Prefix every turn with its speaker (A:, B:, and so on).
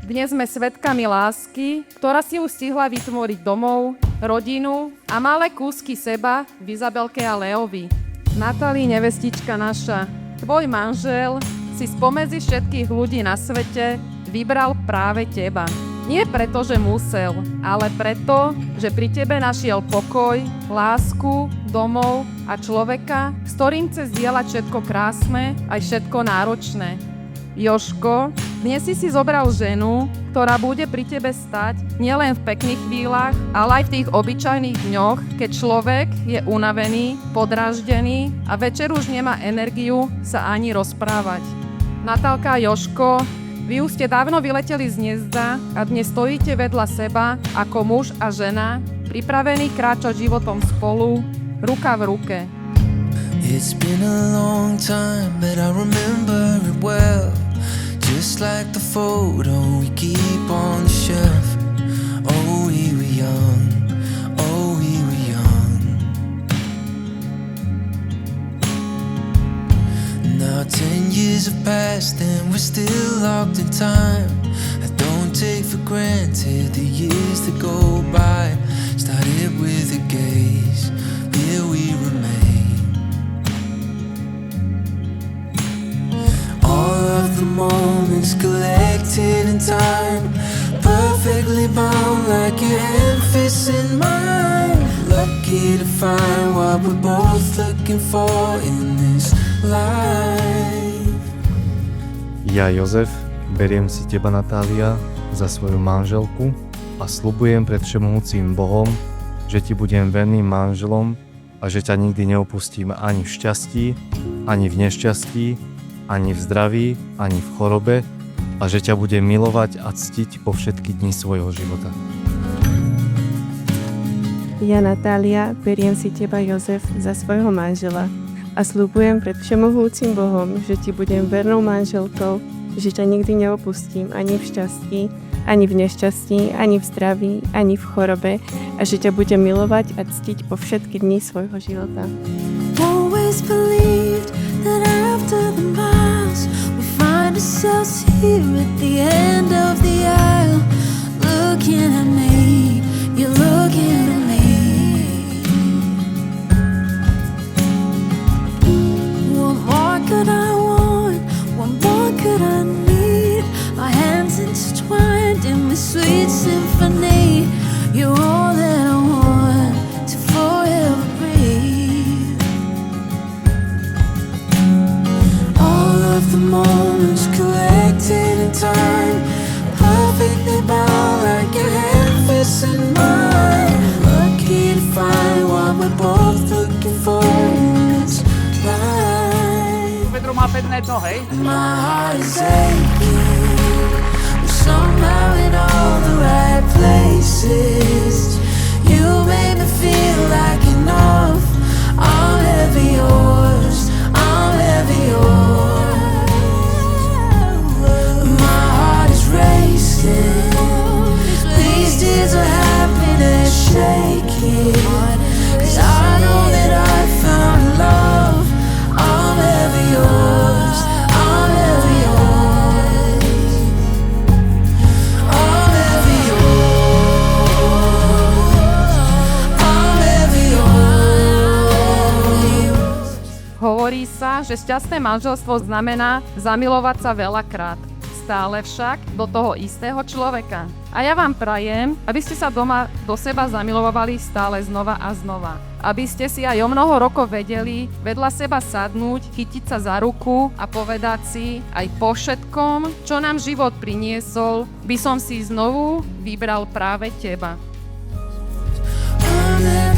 A: Dnes sme svedkami lásky, ktorá si už stihla vytvoriť domov, rodinu a malé kúsky seba v Izabelke a Leovi. Natálii, nevestička naša, tvoj manžel si spomedzi všetkých ľudí na svete vybral práve teba. Nie preto, že musel, ale preto, že pri tebe našiel pokoj, lásku, domov a človeka, s ktorým chce zdieľať všetko krásne aj všetko náročné. Jožko, dnes si zobral ženu, ktorá bude pri tebe stať nielen v pekných chvíľach, ale aj v tých obyčajných dňoch, keď človek je unavený, podráždený a večer už nemá energiu sa ani rozprávať. Natálka a Jožko, vy už ste dávno vyleteli z hniezda a dnes stojíte vedľa seba ako muž a žena, pripravení kráčať životom spolu, ruka v ruke.
B: It's been a long time, but I remember it well. Just like the photo we keep on the shelf. Oh, we were young. Oh, we were young. Now 10 years have passed and we're still locked in time. I don't take for granted the years that go by. Started with a gaze, here we remain. The moments collected in time, perfectly bound like your hand fits in mine. Lucky to find what we're both looking for in this life.
C: Ja, Jozef, beriem si teba, Natália, za svoju manželku a sľubujem pred všemohúcim Bohom, že ti budem verným manželom a že ťa nikdy neopustím ani v šťastí, ani v nešťastí, ani v zdraví, ani v chorobe a že ťa budem milovať a ctiť po všetky dni svojho života.
D: Ja, Natália, beriem si teba, Jozef, za svojho manžela a sľubujem pred všemohúcim Bohom, že ti budem vernou manželkou, že ťa nikdy neopustím ani v šťastí, ani v nešťastí, ani v zdraví, ani v chorobe a že ťa budem milovať a ctiť po všetky dni svojho života.
E: Always believed that after the miles we find ourselves here at the end of the aisle. Looking at me, you're looking at me. What more could I want? What more could I need? My hands intertwined in this sweet symphony. You're all that I want to forever breathe. The moments collected in time, perfectly bound like your hand fits in mine. Lucky to find what we're both looking for in this life.
F: Pedro má pevné dno, hej?
E: My heart is aching, but somehow in all the right places. You made me feel like enough. I'm ever yours, I'm ever yours. These tears of happiness shaking, 'cause I know that I found love. I'm ever yours, I'm ever yours. I'm ever yours, I'm ever yours.
A: Hovorí sa, že šťastné manželstvo znamená zamilovať sa veľakrát. Stále však do toho istého človeka. A ja vám prajem, aby ste sa doma do seba zamilovali stále znova a znova. Aby ste si aj o mnoho rokov vedeli vedľa seba sadnúť, chytiť sa za ruku a povedať si aj po všetkom, čo nám život priniesol, by som si znovu vybral práve teba.
E: I'm